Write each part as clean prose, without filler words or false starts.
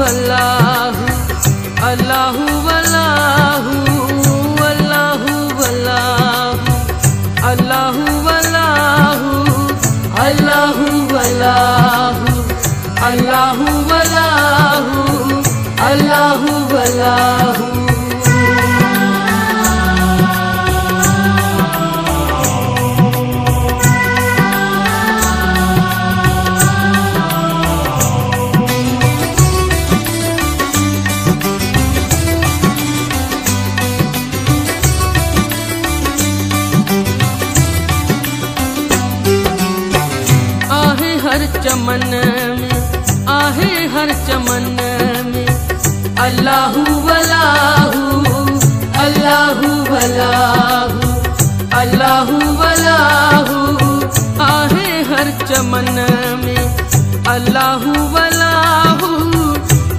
वल्लाहु अल्लाहु वल्लाहु अल्लाहु वल्लाहु अल्लाहु वल्लाहु अल्लाहु वल्लाहु अल्लाहु वल्लाहु अल्लाहु वल्लाहु। हर चमन में आहे हर चमन में अल्लाहु वल्लाहु अल्लाहु वल्लाहु अल्लाहु वल्लाहु आहे हर चमन में अल्लाहु वल्लाहु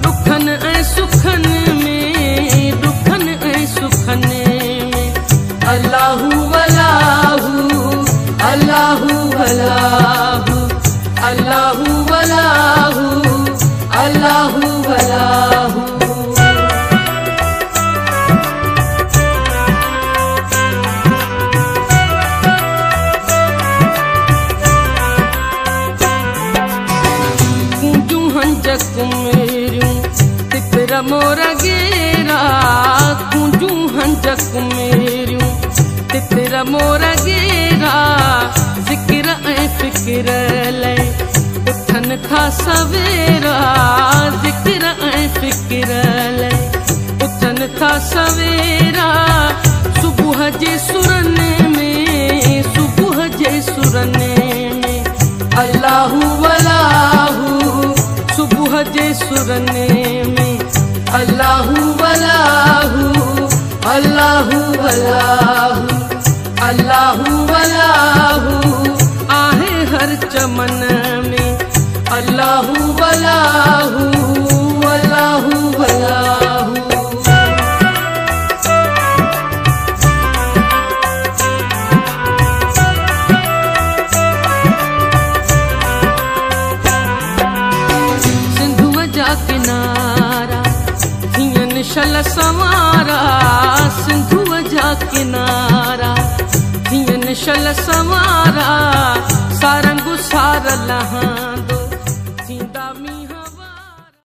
दुखन ऐं सुखन में दुखन ऐं सुखन में अल्लाहु वल्लाहु अल्लाहु वल्लाहु अल्लाहु वल्लाहु अल्लाहु वल्लाहु। कूंजूं हंजक मेरियूं तितर मोर गेरा कूंजूं हंजक मेरियूं तितर मोर गेरा ज़िक्र ऐं फ़िक्र लय उथन था सवेरा ज़िक्र ऐं फ़िक्र लय उथन था सवेरा सुबुह जे सुरन में सुबुह जे सुरन में अल्लाहु वल्लाहु सुबुह जे सुरन में अल्लाहु वल्लाहु अल्लाहु वल्लाहु अल्लाहु वल्लाहु आहे हर चमन में अल्लाहु वल्लाहु अल्लाहु वल्लाहु। सिंधुअ जा किनारा थियन शल संवारा सिंधुअ जा किनारा थियन शल संवारा सारंग सार लहांदो